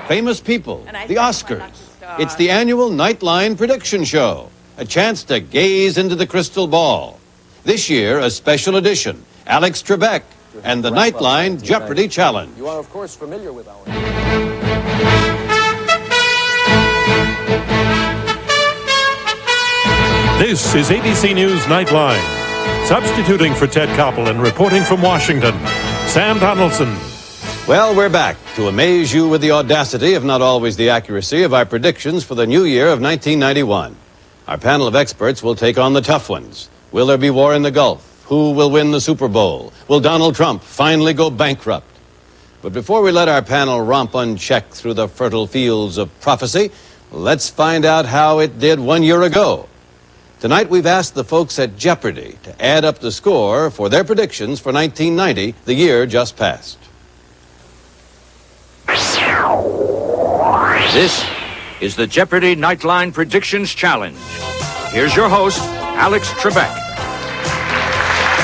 famous people, the Oscars. It's the annual Nightline prediction show, a chance to gaze into the crystal ball. This year, a special edition, Alex Trebek and the Nightline Jeopardy Challenge. You are, of course, familiar with our... This is ABC News Nightline. Substituting for Ted Koppel and reporting from Washington, Sam Donaldson. Well, we're back to amaze you with the audacity, if not always the accuracy, of our predictions for the new year of 1991. Our panel of experts will take on the tough ones. Will there be war in the Gulf? Who will win the Super Bowl? Will Donald Trump finally go bankrupt? But before we let our panel romp unchecked through the fertile fields of prophecy, let's find out how it did 1 year ago. Tonight, we've asked the folks at Jeopardy to add up the score for their predictions for 1990, the year just passed. This is the Jeopardy Nightline Predictions Challenge. Here's your host, Alex Trebek.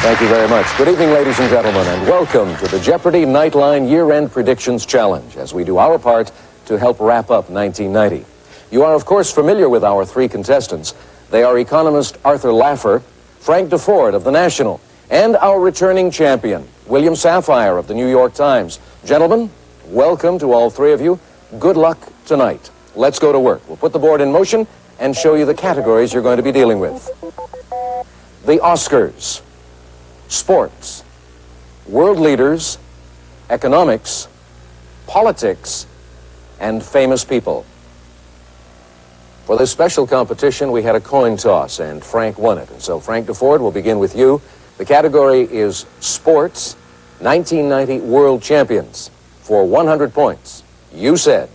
Thank you very much. Good evening, ladies and gentlemen, and welcome to the Jeopardy Nightline Year-End Predictions Challenge, as we do our part to help wrap up 1990. You are, of course, familiar with our three contestants. They are economist Arthur Laffer, Frank DeFord of The National, and our returning champion, William Safire of The New York Times. Gentlemen, welcome to all three of you. Good luck tonight. Let's go to work. We'll put the board in motion and show you the categories you're going to be dealing with. The Oscars, sports, world leaders, economics, politics, and famous people. For this special competition, we had a coin toss, and Frank won it. And so, Frank DeFord, we'll begin with you. The category is sports, 1990 world champions. For 100 points, you said.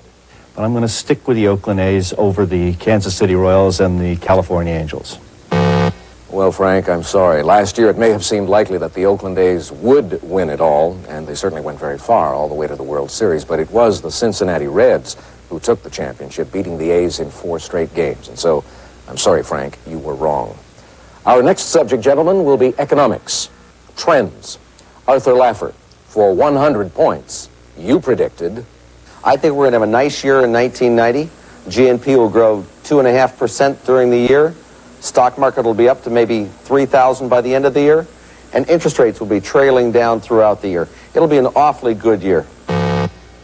But I'm going to stick with the Oakland A's over the Kansas City Royals and the California Angels. Well, Frank, I'm sorry. Last year, it may have seemed likely that the Oakland A's would win it all, and they certainly went very far, all the way to the World Series, but it was the Cincinnati Reds who took the championship, beating the A's in 4 straight games. And so, I'm sorry, Frank, you were wrong. Our next subject, gentlemen, will be economics, trends. Arthur Laffer, for 100 points, you predicted... I think we're going to have a nice year in 1990. GNP will grow 2.5% during the year. Stock market will be up to maybe 3,000 by the end of the year. And interest rates will be trailing down throughout the year. It'll be an awfully good year.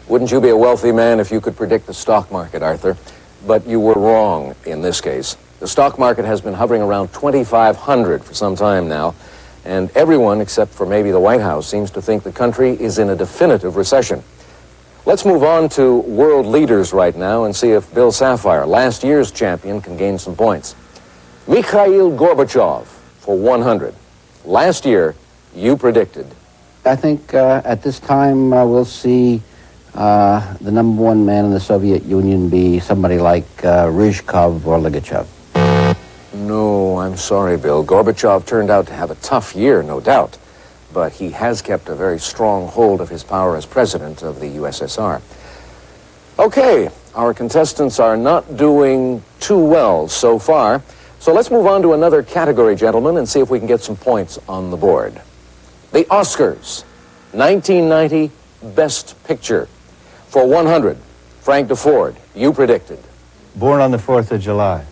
Wouldn't you be a wealthy man if you could predict the stock market, Arthur? But you were wrong in this case. The stock market has been hovering around 2,500 for some time now, and everyone, except for maybe the White House, seems to think the country is in a definitive recession. Let's move on to world leaders right now and see if Bill Safire, last year's champion, can gain some points. Mikhail Gorbachev for 100. Last year, you predicted. I think at this time we'll see the number one man in the Soviet Union be somebody like Ryzhkov or Ligachev. No, I'm sorry, Bill. Gorbachev turned out to have a tough year, no doubt. But he has kept a very strong hold of his power as president of the USSR. Okay, our contestants are not doing too well so far. So let's move on to another category, gentlemen, and see if we can get some points on the board. The Oscars, 1990 Best Picture. For 100, Frank DeFord, you predicted. Born on the 4th of July.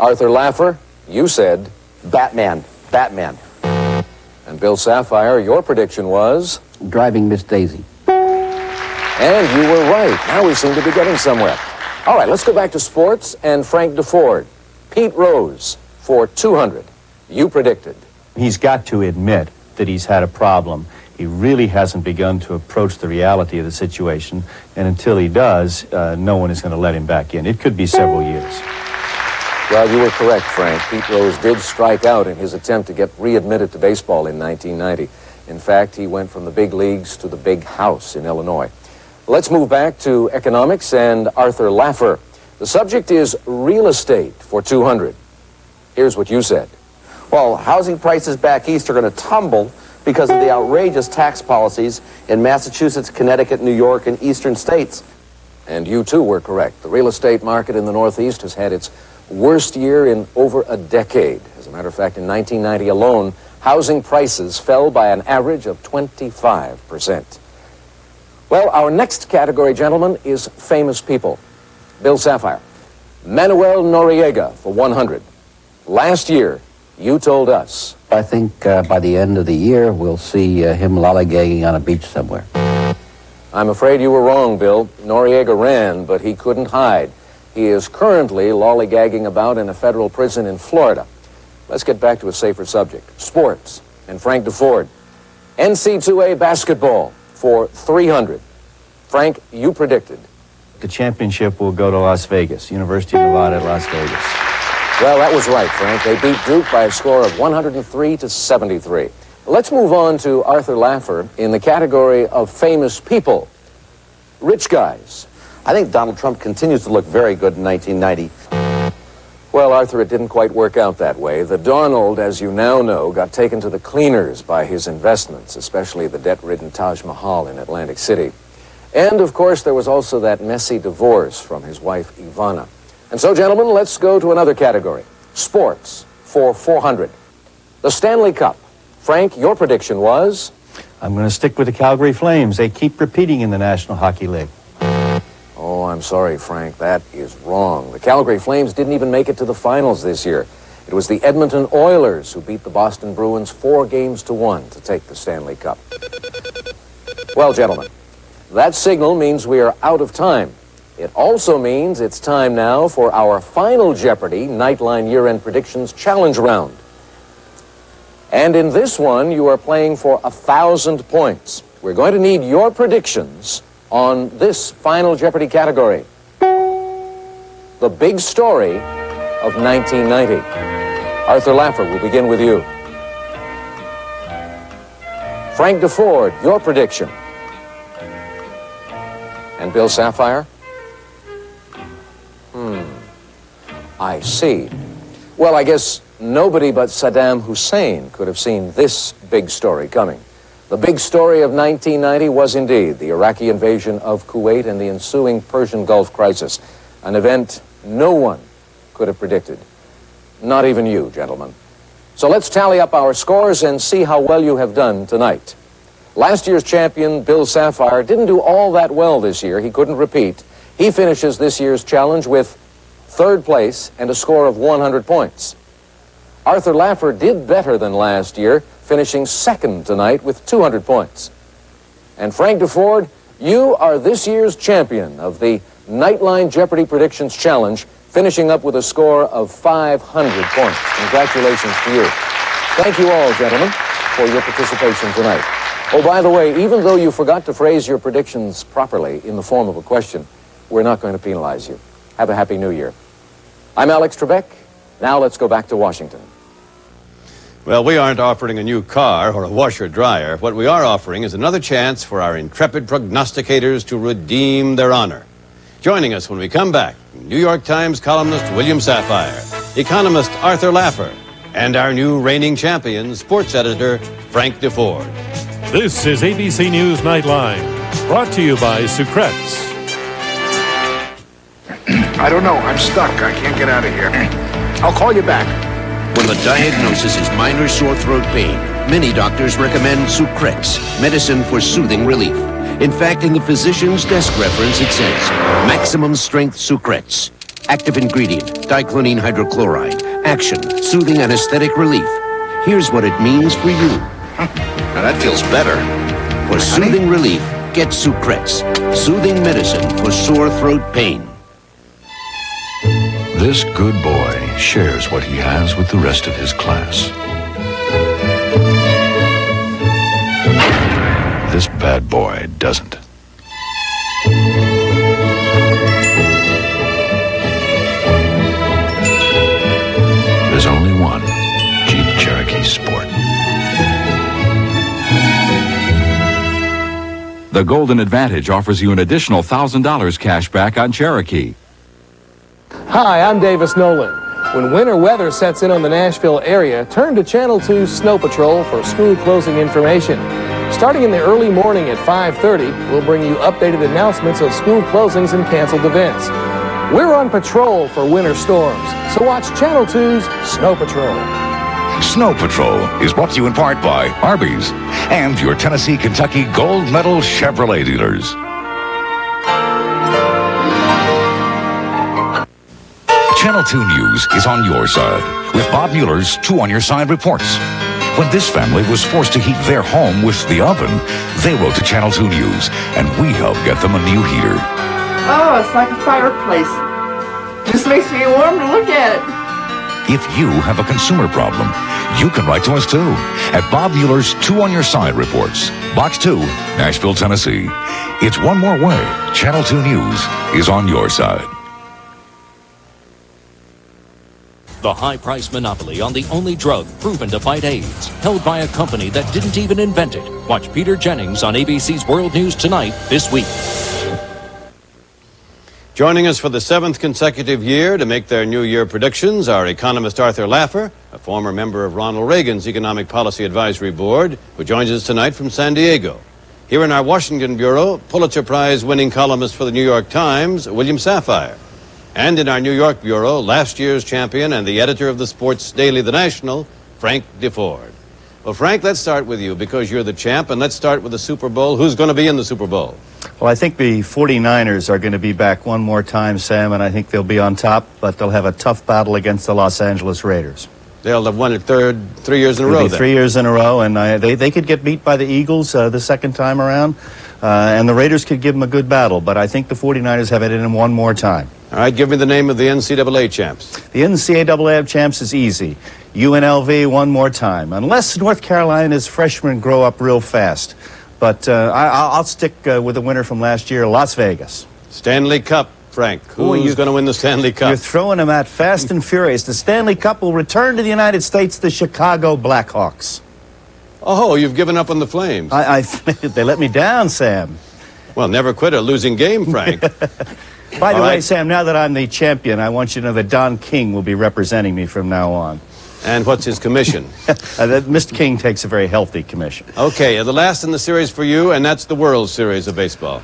Arthur Laffer, you said. Batman. And Bill Safire, your prediction was? Driving Miss Daisy. And you were right. Now we seem to be getting somewhere. All right, let's go back to sports and Frank DeFord. Pete Rose, for 200, you predicted. He's got to admit that he's had a problem. He really hasn't begun to approach the reality of the situation, and until he does, no one is going to let him back in. It could be several years. Well, you were correct, Frank. Pete Rose did strike out in his attempt to get readmitted to baseball in 1990. In fact, he went from the big leagues to the big house in Illinois. Let's move back to economics and Arthur Laffer. The subject is real estate for 200. Here's what you said. Well, housing prices back east are going to tumble because of the outrageous tax policies in Massachusetts, Connecticut, New York, and eastern states. And you, too, were correct. The real estate market in the Northeast has had its worst year in over a decade. As a matter of fact, in 1990 alone, housing prices fell by an average of 25%. Well, our next category, gentlemen, is famous people. Bill Sapphire. Manuel Noriega for 100. Last year, you told us. I think by the end of the year, we'll see him lollygagging on a beach somewhere. I'm afraid you were wrong, Bill. Noriega ran, but he couldn't hide. He is currently lollygagging about in a federal prison in Florida. Let's get back to a safer subject. Sports. And Frank DeFord. NC2A basketball for 300. Frank, you predicted. The championship will go to Las Vegas, University of Nevada at Las Vegas. Well, that was right, Frank. They beat Duke by a score of 103-73. Let's move on to Arthur Laffer in the category of famous people. Rich guys. I think Donald Trump continues to look very good in 1990. Well, Arthur, it didn't quite work out that way. The Donald, as you now know, got taken to the cleaners by his investments, especially the debt-ridden Taj Mahal in Atlantic City. And, of course, there was also that messy divorce from his wife, Ivana. And so, gentlemen, let's go to another category. Sports for 400. The Stanley Cup. Frank, your prediction was? I'm going to stick with the Calgary Flames. They keep repeating in the National Hockey League. Oh, I'm sorry, Frank. That is wrong. The Calgary Flames didn't even make it to the finals this year. It was the Edmonton Oilers who beat the Boston Bruins 4-1 to take the Stanley Cup. Well, gentlemen, that signal means we are out of time. It also means it's time now for our final Jeopardy! Nightline Year-End Predictions Challenge Round. And in this one, you are playing for 1,000 points. We're going to need your predictions on this final Jeopardy! Category. The big story of 1990. Arthur Laffer, we'll begin with you. Frank DeFord, your prediction. And Bill Sapphire? I see. Well, I guess nobody but Saddam Hussein could have seen this big story coming. The big story of 1990 was indeed the Iraqi invasion of Kuwait and the ensuing Persian Gulf crisis, an event no one could have predicted. Not even you, gentlemen. So let's tally up our scores and see how well you have done tonight. Last year's champion, Bill Sapphire, didn't do all that well this year. He couldn't repeat. He finishes this year's challenge with third place and a score of 100 points. Arthur Laffer did better than last year, finishing second tonight with 200 points. And Frank DeFord, you are this year's champion of the Nightline Jeopardy! Predictions Challenge, finishing up with a score of 500 points. Congratulations to you. Thank you all, gentlemen, for your participation tonight. Oh, by the way, even though you forgot to phrase your predictions properly in the form of a question, we're not going to penalize you. Have a happy New Year. I'm Alex Trebek. Now let's go back to Washington. Well, we aren't offering a new car or a washer-dryer. What we are offering is another chance for our intrepid prognosticators to redeem their honor. Joining us when we come back, New York Times columnist William Sapphire, economist Arthur Laffer, and our new reigning champion, sports editor Frank DeFord. This is ABC News Nightline, brought to you by Sucrets. I don't know. I'm stuck. I can't get out of here. I'll call you back. When the diagnosis is minor sore throat pain, many doctors recommend Sucrets, medicine for soothing relief. In fact, in the physician's desk reference, it says, maximum strength Sucrets. Active ingredient, diclonine hydrochloride. Action, soothing anesthetic relief. Here's what it means for you. Now that feels better. For soothing relief, get Sucrets. Soothing medicine for sore throat pain. This good boy shares what he has with the rest of his class. This bad boy doesn't. There's only one Jeep Cherokee Sport. The Golden Advantage offers you an additional $1,000 cash back on Cherokee. Hi, I'm Davis Nolan. When winter weather sets in on the Nashville area, turn to Channel 2's Snow Patrol for school closing information. Starting in the early morning at 5:30, we'll bring you updated announcements of school closings and canceled events. We're on patrol for winter storms, so watch Channel 2's Snow Patrol. Snow Patrol is brought to you in part by Arby's and your Tennessee-Kentucky Gold Medal Chevrolet dealers. Channel 2 News is on your side with Bob Mueller's Two on Your Side reports. When this family was forced to heat their home with the oven, they wrote to Channel 2 News, and we helped get them a new heater. Oh, it's like a fireplace. Just makes me warm to look at it. If you have a consumer problem, you can write to us too at Bob Mueller's Two on Your Side reports, Box 2, Nashville, Tennessee. It's one more way Channel 2 News is on your side. The high-price monopoly on the only drug proven to fight AIDS, held by a company that didn't even invent it. Watch Peter Jennings on ABC's World News Tonight this week. Joining us for the 7th consecutive year to make their New Year predictions are economist Arthur Laffer, a former member of Ronald Reagan's Economic Policy Advisory Board, who joins us tonight from San Diego. Here in our Washington bureau, Pulitzer Prize-winning columnist for the New York Times, William Safire. And in our New York bureau, last year's champion and the editor of the sports daily The National, Frank DeFord. Well, Frank, let's start with you because you're the champ, and let's start with the Super Bowl. Who's going to be in the Super Bowl? Well, I think the 49ers are going to be back one more time, Sam, and I think they'll be on top, but they'll have a tough battle against the Los Angeles Raiders. They'll have won it 3 years in a row. It'll be 3 years in a row, and they could get beat by the Eagles the second time around, and the Raiders could give them a good battle, but I think the 49ers have it in them one more time. All right, give me the name of the NCAA champs. The NCAA champs is easy. UNLV one more time, unless North Carolina's freshmen grow up real fast. But I'll stick with the winner from last year, Las Vegas. Stanley Cup, Frank. Who's going to win the Stanley Cup? You're throwing them out fast and furious. The Stanley Cup will return to the United States, the Chicago Blackhawks. Oh, you've given up on the Flames. They let me down, Sam. Well, never quit a losing game, Frank. By the way, Sam, now that I'm the champion, I want you to know that Don King will be representing me from now on. And what's his commission? Mr. King takes a very healthy commission. Okay, the last in the series for you, and that's the World Series of baseball.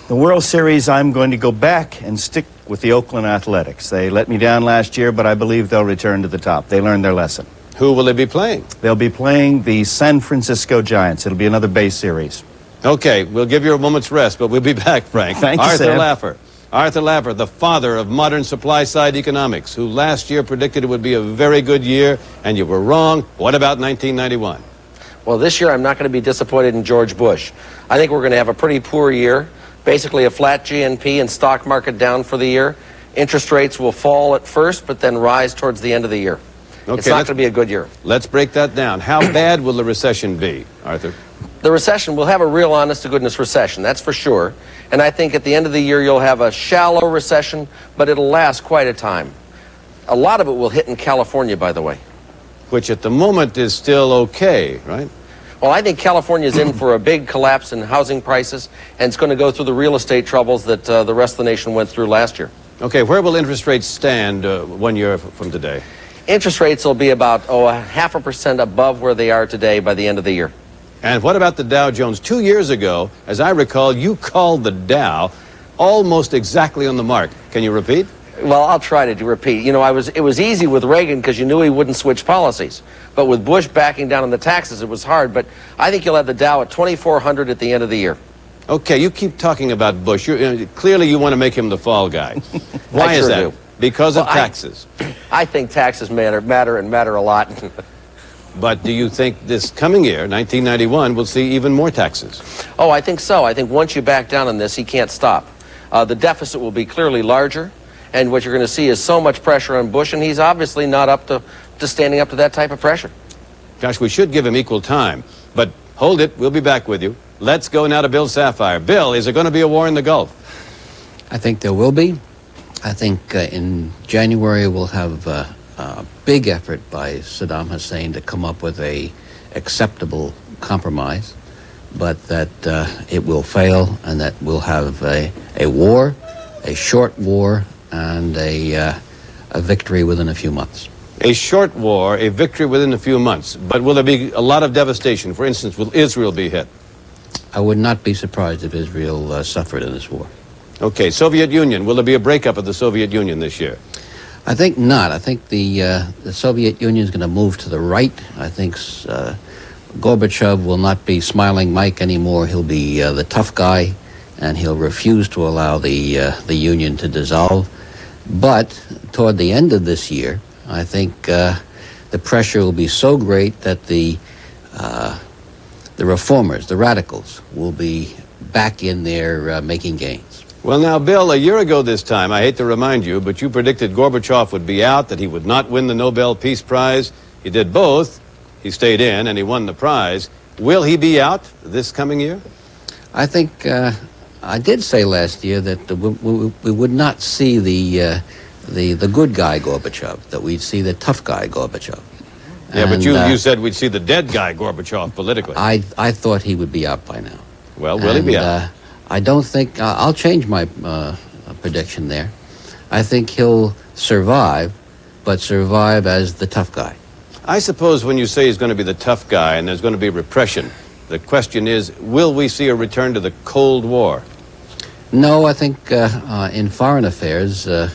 The World Series, I'm going to go back and stick with the Oakland Athletics. They let me down last year, but I believe they'll return to the top. They learned their lesson. Who will they be playing? They'll be playing the San Francisco Giants. It'll be another base series. Okay, we'll give you a moment's rest, but we'll be back, Frank. Thank you, Arthur Sam. Laffer. Arthur Laffer, the father of modern supply-side economics, who last year predicted it would be a very good year, and you were wrong. What about 1991? Well, this year I'm not going to be disappointed in George Bush. I think we're going to have a pretty poor year, basically a flat GNP and stock market down for the year. Interest rates will fall at first, but then rise towards the end of the year. Okay, it's not going to be a good year. Let's break that down. How bad will the recession be, Arthur? The recession, we'll have a real honest-to-goodness recession, that's for sure. And I think at the end of the year you'll have a shallow recession, but it'll last quite a time. A lot of it will hit in California, by the way. Which at the moment is still okay, right? Well, I think California's in for a big collapse in housing prices, and it's going to go through the real estate troubles that the rest of the nation went through last year. Okay, where will interest rates stand 1 year from today? Interest rates will be about, 0.5% above where they are today by the end of the year. And what about the Dow Jones? 2 years ago, as I recall, you called the Dow almost exactly on the mark. Can you repeat? Well, I'll try to repeat. You know, it was easy with Reagan because you knew he wouldn't switch policies. But with Bush backing down on the taxes, it was hard. But I think you'll have the Dow at 2,400 at the end of the year. Okay, you keep talking about Bush. Clearly you want to make him the fall guy. Why is that? Do. Because of taxes. I think taxes matter a lot. But do you think this coming year, 1991, we'll see even more taxes? Oh, I think so. I think once you back down on this, he can't stop. The deficit will be clearly larger, and what you're going to see is so much pressure on Bush, and he's obviously not up to standing up to that type of pressure. Gosh, we should give him equal time. But hold it, we'll be back with you. Let's go now to Bill Safire. Bill, is there going to be a war in the Gulf? I think there will be. I think in January we'll have a big effort by Saddam Hussein to come up with a acceptable compromise, but that it will fail and that we'll have a war, a short war, and a victory within a few months. A short war, a victory within a few months. But will there be a lot of devastation? For instance, will Israel be hit? I would not be surprised if Israel suffered in this war. Okay, Soviet Union. Will there be a breakup of the Soviet Union this year? I think not. I think the Soviet Union is going to move to the right. I think Gorbachev will not be Smiling Mike anymore. He'll be the tough guy, and he'll refuse to allow the Union to dissolve. But toward the end of this year, I think the pressure will be so great that the reformers, the radicals, will be back in there making gains. Well, now, Bill, a year ago this time, I hate to remind you, but you predicted Gorbachev would be out, that he would not win the Nobel Peace Prize. He did both. He stayed in, and he won the prize. Will he be out this coming year? I think I did say last year that we would not see the good guy Gorbachev, that we'd see the tough guy Gorbachev. Yeah, but you said we'd see the dead guy Gorbachev politically. I thought he would be out by now. Well, will he be out? I don't think... I'll change my prediction there. I think he'll survive, but survive as the tough guy. I suppose when you say he's going to be the tough guy and there's going to be repression, the question is, will we see a return to the Cold War? No, I think in foreign affairs, the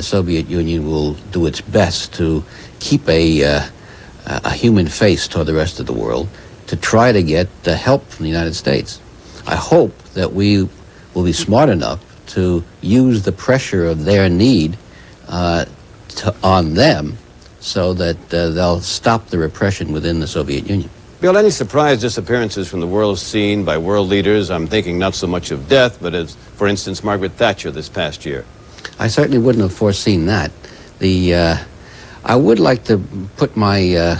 Soviet Union will do its best to keep a human face toward the rest of the world, to try to get help from the United States. I hope that we will be smart enough to use the pressure of their need on them so that they'll stop the repression within the Soviet Union. Bill, any surprise disappearances from the world scene by world leaders? I'm thinking not so much of death, but as, for instance, Margaret Thatcher this past year. I certainly wouldn't have foreseen that. I would like to put my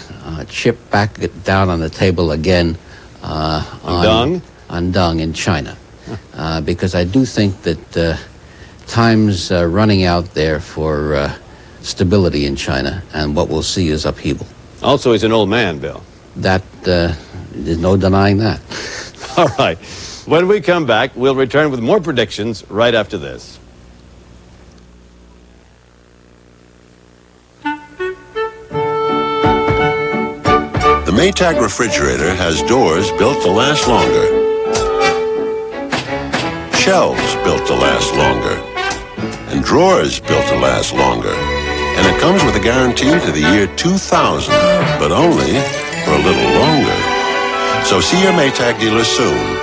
chip back down on the table again on Deng in China, because I do think that time's running out there for stability in China, and what we'll see is upheaval. Also, he's an old man, Bill. There's no denying that. All right. When we come back, we'll return with more predictions right after this. The Maytag refrigerator has doors built to last longer, shelves built to last longer, and drawers built to last longer. And it comes with a guarantee to the year 2000, but only for a little longer. So see your Maytag dealer soon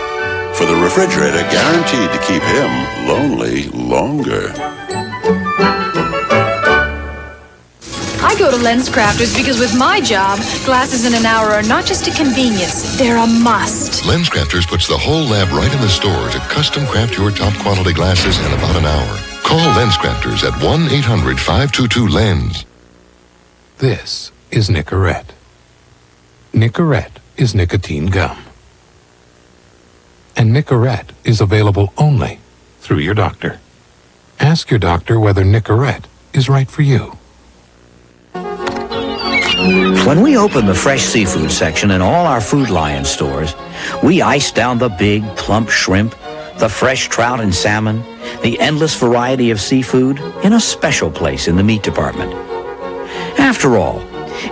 for the refrigerator guaranteed to keep him lonely longer. I go to Lens Crafters because with my job, glasses in an hour are not just a convenience, they're a must. Lens Crafters puts the whole lab right in the store to custom craft your top quality glasses in about an hour. Call Lens Crafters at 1-800-522-LENS. This is Nicorette. Nicorette is nicotine gum. And Nicorette is available only through your doctor. Ask your doctor whether Nicorette is right for you. When we open the fresh seafood section in all our Food Lion stores, we ice down the big, plump shrimp, the fresh trout and salmon, the endless variety of seafood in a special place in the meat department. After all,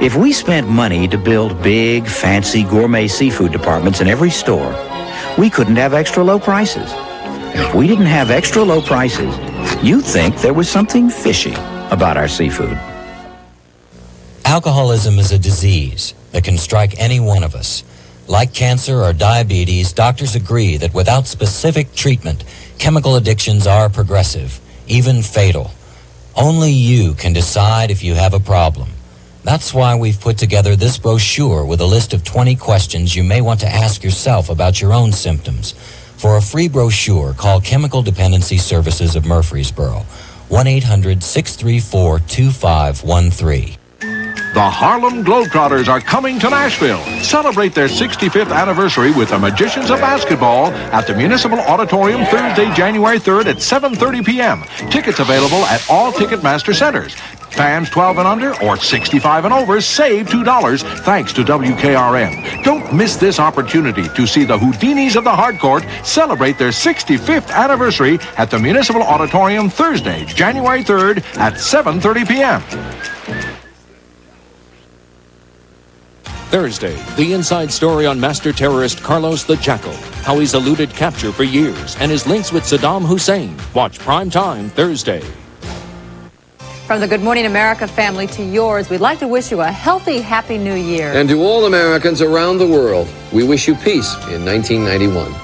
if we spent money to build big, fancy gourmet seafood departments in every store, we couldn't have extra low prices. If we didn't have extra low prices, you'd think there was something fishy about our seafood. Alcoholism is a disease that can strike any one of us. Like cancer or diabetes, doctors agree that without specific treatment, chemical addictions are progressive, even fatal. Only you can decide if you have a problem. That's why we've put together this brochure with a list of 20 questions you may want to ask yourself about your own symptoms. For a free brochure, call Chemical Dependency Services of Murfreesboro, 1-800-634-2513. The Harlem Globetrotters are coming to Nashville. Celebrate their 65th anniversary with the Magicians of Basketball at the Municipal Auditorium Thursday, January 3rd at 7:30 p.m. Tickets available at all Ticketmaster centers. Fans 12 and under or 65 and over save $2 thanks to WKRM. Don't miss this opportunity to see the Houdinis of the Hardcourt celebrate their 65th anniversary at the Municipal Auditorium Thursday, January 3rd at 7:30 p.m. Thursday, the inside story on master terrorist Carlos the Jackal, how he's eluded capture for years, and his links with Saddam Hussein. Watch Prime Time Thursday. From the Good Morning America family to yours, we'd like to wish you a healthy, happy new year. And to all Americans around the world, we wish you peace in 1991.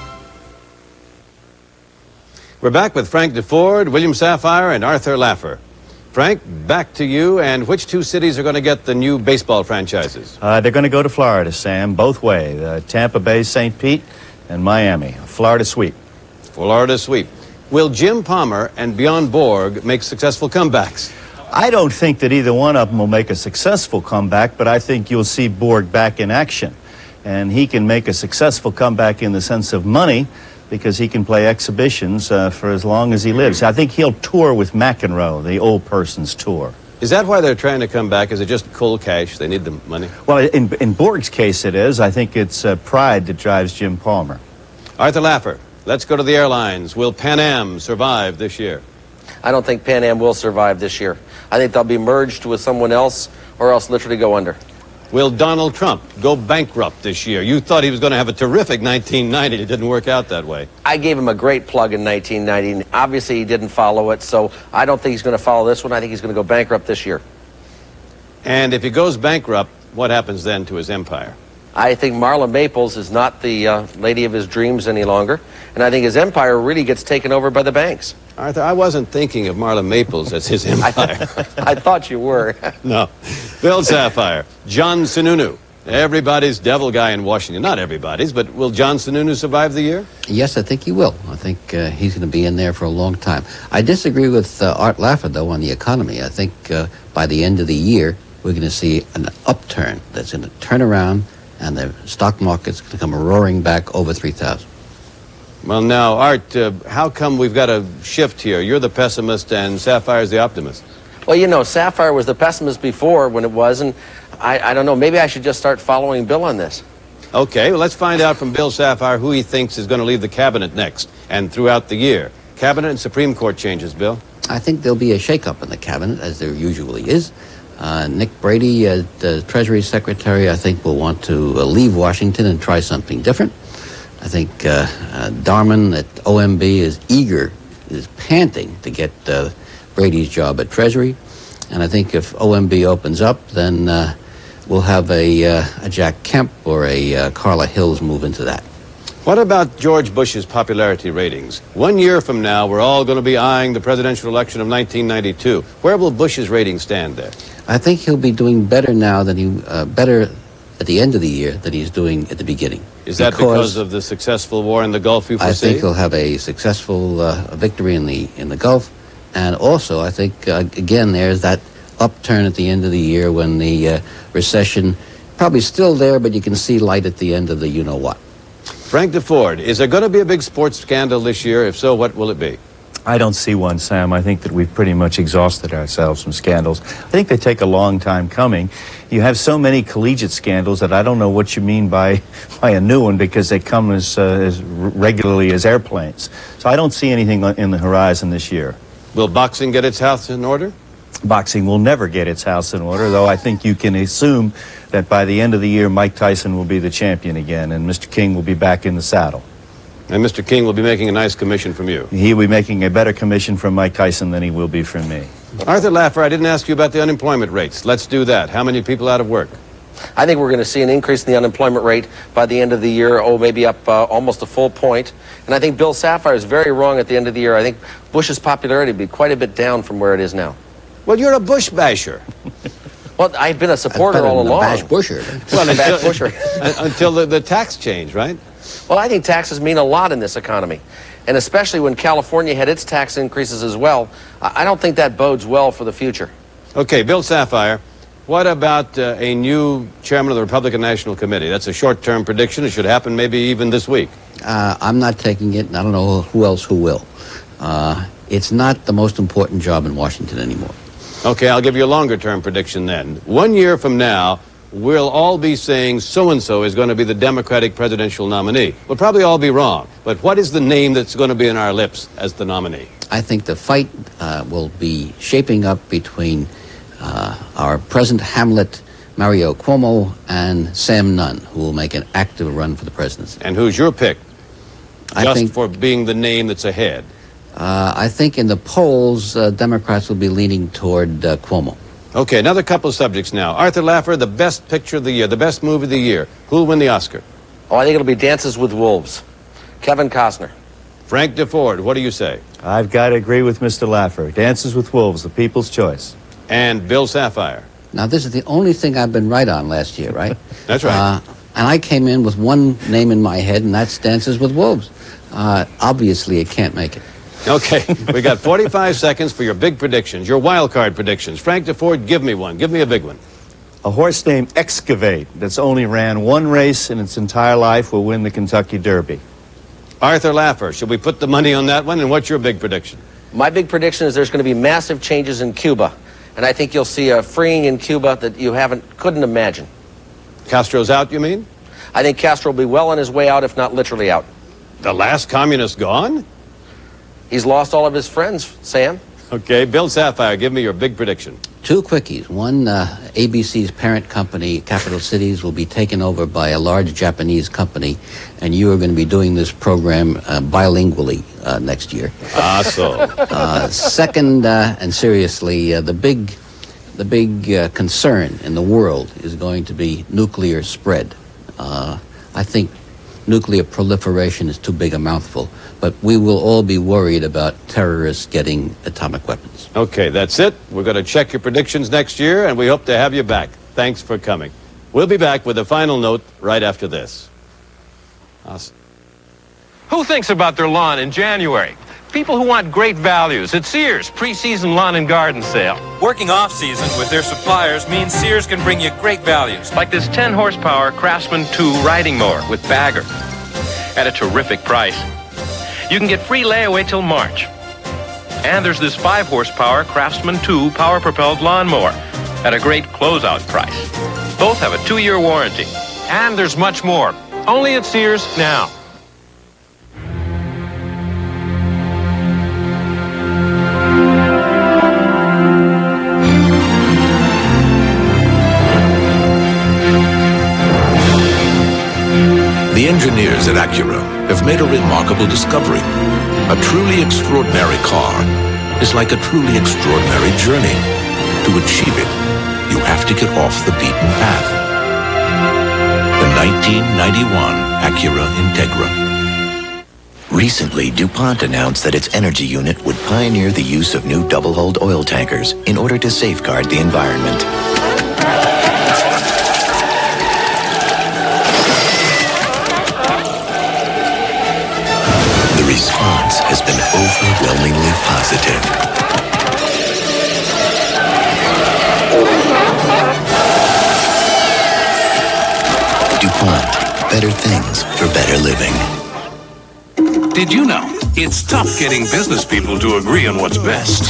We're back with Frank DeFord, William Safire, and Arthur Laffer. Frank, back to you. And which two cities are going to get the new baseball franchises? They're going to go to Florida, Sam, both ways. Tampa Bay, St. Pete, and Miami. Florida sweep. Florida sweep. Will Jim Palmer and Bjorn Borg make successful comebacks? I don't think that either one of them will make a successful comeback, but I think you'll see Borg back in action. And he can make a successful comeback in the sense of money, because he can play exhibitions for as long as he lives. I think he'll tour with McEnroe, the old person's tour. Is that why they're trying to come back? Is it just cold cash? They need the money? Well, in Borg's case it is. I think it's pride that drives Jim Palmer. Arthur Laffer, let's go to the airlines. Will Pan Am survive this year? I don't think Pan Am will survive this year. I think they'll be merged with someone else or else literally go under. Will Donald Trump go bankrupt this year? You thought he was going to have a terrific 1990. It didn't work out that way. I gave him a great plug in 1990. Obviously, he didn't follow it, so I don't think he's going to follow this one. I think he's going to go bankrupt this year. And if he goes bankrupt, what happens then to his empire? I think Marla Maples is not the lady of his dreams any longer, and I think his empire really gets taken over by the banks. Arthur, I wasn't thinking of Marla Maples as his empire. I thought you were. No. Bill Sapphire, John Sununu, everybody's devil guy in Washington. Not everybody's, but will John Sununu survive the year? Yes, I think he will. I think he's going to be in there for a long time. I disagree with Art Laffer, though, on the economy. I think by the end of the year, we're going to see an upturn that's going to turn around, and the stock market's going to come roaring back over 3,000. Well, now, Art, how come we've got a shift here? You're the pessimist and Sapphire's the optimist. Well, you know, Sapphire was the pessimist before when it was, and I don't know, maybe I should just start following Bill on this. Okay, well, let's find out from Bill Sapphire who he thinks is going to leave the cabinet next and throughout the year. Cabinet and Supreme Court changes, Bill. I think there'll be a shakeup in the cabinet, as there usually is. Nick Brady, the Treasury Secretary, I think will want to leave Washington and try something different. I think Darman at OMB is panting to get Brady's job at Treasury. And I think if OMB opens up, then we'll have a Jack Kemp or a Carla Hills move into that. What about George Bush's popularity ratings? 1 year from now, we're all going to be eyeing the presidential election of 1992. Where will Bush's ratings stand there? I think he'll be doing better now than better at the end of the year than he's doing at the beginning. Is that because of the successful war in the Gulf you foresee? I think he'll have a successful victory in the Gulf, and also I think again there's that upturn at the end of the year when the recession probably still there, but you can see light at the end of the you-know-what. Frank DeFord, is there going to be a big sports scandal this year? If so, what will it be? I don't see one, Sam. I think that we've pretty much exhausted ourselves from scandals. I think they take a long time coming. You have so many collegiate scandals that I don't know what you mean by a new one, because they come as regularly as airplanes. So I don't see anything in the horizon this year. Will boxing get its house in order? Boxing will never get its house in order, though I think you can assume that by the end of the year, Mike Tyson will be the champion again, and Mr. King will be back in the saddle. And Mr. King will be making a nice commission from you. He'll be making a better commission from Mike Tyson than he will be from me. Arthur Laffer, I didn't ask you about the unemployment rates. Let's do that. How many people out of work? I think we're going to see an increase in the unemployment rate by the end of the year, maybe up almost a full point. And I think Bill Sapphire is very wrong at the end of the year. I think Bush's popularity will be quite a bit down from where it is now. Well, you're a Bush basher. Well, I've been a supporter all along. Bash Busher. Well, a bash Busher. Until the tax change, right? Well, I think taxes mean a lot in this economy. And especially when California had its tax increases as well, I don't think that bodes well for the future. Okay, Bill Sapphire, what about a new chairman of the Republican National Committee? That's a short-term prediction. It should happen maybe even this week. I'm not taking it, and I don't know who else who will. It's not the most important job in Washington anymore. Okay, I'll give you a longer-term prediction then. 1 year from now, we'll all be saying so-and-so is going to be the Democratic presidential nominee. We'll probably all be wrong, but what is the name that's going to be in our lips as the nominee? I think the fight will be shaping up between our present Hamlet, Mario Cuomo, and Sam Nunn, who will make an active run for the presidency. And who's your pick? I think for being the name that's ahead. I think in the polls, Democrats will be leaning toward Cuomo. Okay, another couple of subjects now. Arthur Laffer, the best picture of the year, the best movie of the year. Who'll win the Oscar? Oh, I think it'll be Dances with Wolves. Kevin Costner. Frank DeFord, what do you say? I've got to agree with Mr. Laffer. Dances with Wolves, the people's choice. And Bill Sapphire. Now, this is the only thing I've been right on last year, right? That's right. And I came in with one name in my head, and that's Dances with Wolves. Obviously, it can't make it. Okay, we got 45 seconds for your big predictions, your wild card predictions. Frank DeFord, give me one. Give me a big one. A horse named Excavate that's only ran one race in its entire life will win the Kentucky Derby. Arthur Laffer, should we put the money on that one? And what's your big prediction? My big prediction is there's going to be massive changes in Cuba. And I think you'll see a freeing in Cuba that you couldn't imagine. Castro's out, you mean? I think Castro will be well on his way out, if not literally out. The last communist gone? He's lost all of his friends, Sam. Okay, Bill Sapphire, give me your big prediction. Two quickies. One, ABC's parent company, Capital Cities, will be taken over by a large Japanese company, and you are going to be doing this program bilingually next year. Second, and seriously, the big concern in the world is going to be nuclear spread. I think nuclear proliferation is too big a mouthful, but we will all be worried about terrorists getting atomic weapons. Okay, that's it. We're going to check your predictions next year, and we hope to have you back. Thanks for coming. We'll be back with a final note right after this. Awesome. Who thinks about their lawn in January? People who want great values at Sears pre-season lawn and garden sale. Working off-season with their suppliers means Sears can bring you great values. Like this 10 horsepower Craftsman 2 riding mower with bagger at a terrific price. You can get free layaway till March. And there's this 5 horsepower Craftsman 2 power propelled lawnmower at a great closeout price. Both have a 2-year warranty. And there's much more. Only at Sears now. The engineers at Acura have made a remarkable discovery. A truly extraordinary car is like a truly extraordinary journey. To achieve it, you have to get off the beaten path. The 1991 Acura Integra. Recently, DuPont announced that its energy unit would pioneer the use of new double-hulled oil tankers in order to safeguard the environment. The response has been overwhelmingly positive. DuPont, better things for better living. Did you know it's tough getting business people to agree on what's best?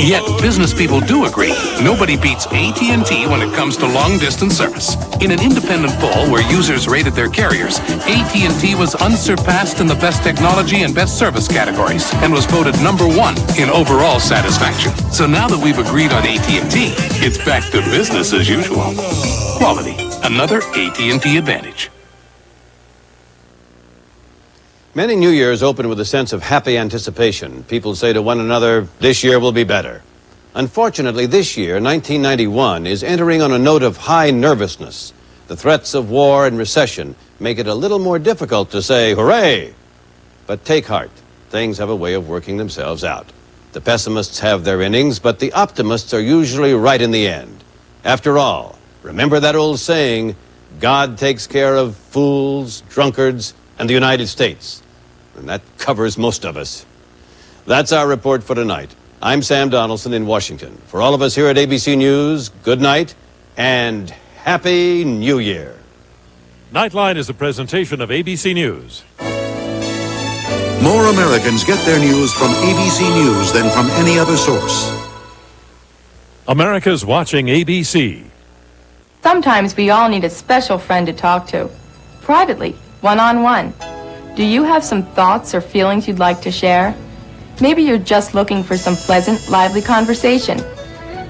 Yet business people do agree. Nobody beats AT&T when it comes to long-distance service. In an independent poll where users rated their carriers, AT&T was unsurpassed in the best technology and best service categories and was voted #1 in overall satisfaction. So now that we've agreed on AT&T, it's back to business as usual. Quality, another AT&T advantage. Many New Year's open with a sense of happy anticipation. People say to one another, this year will be better. Unfortunately, this year, 1991, is entering on a note of high nervousness. The threats of war and recession make it a little more difficult to say, hooray! But take heart. Things have a way of working themselves out. The pessimists have their innings, but the optimists are usually right in the end. After all, remember that old saying, God takes care of fools, drunkards, and the United States. And that covers most of us. That's our report for tonight. I'm Sam Donaldson in Washington. For all of us here at ABC News, good night and Happy New Year. Nightline is a presentation of ABC News. More Americans get their news from ABC News than from any other source. America's watching ABC. Sometimes we all need a special friend to talk to. Privately, one-on-one. Do you have some thoughts or feelings you'd like to share? Maybe you're just looking for some pleasant, lively conversation.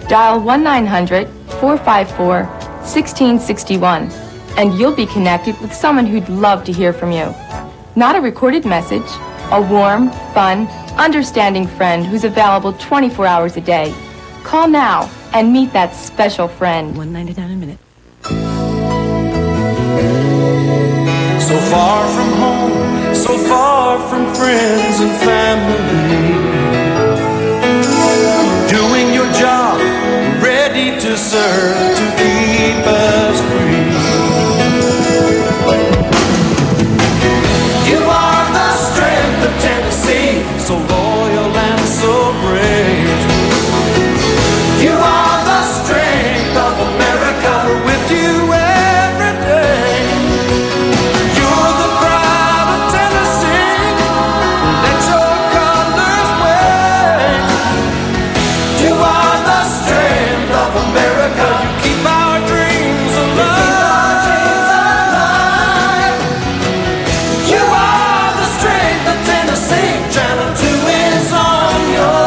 Dial 1-900-454-1661 and you'll be connected with someone who'd love to hear from you. Not a recorded message, a warm, fun, understanding friend who's available 24 hours a day. Call now and meet that special friend. $1.99 a minute. So far from home, so far from friends and family.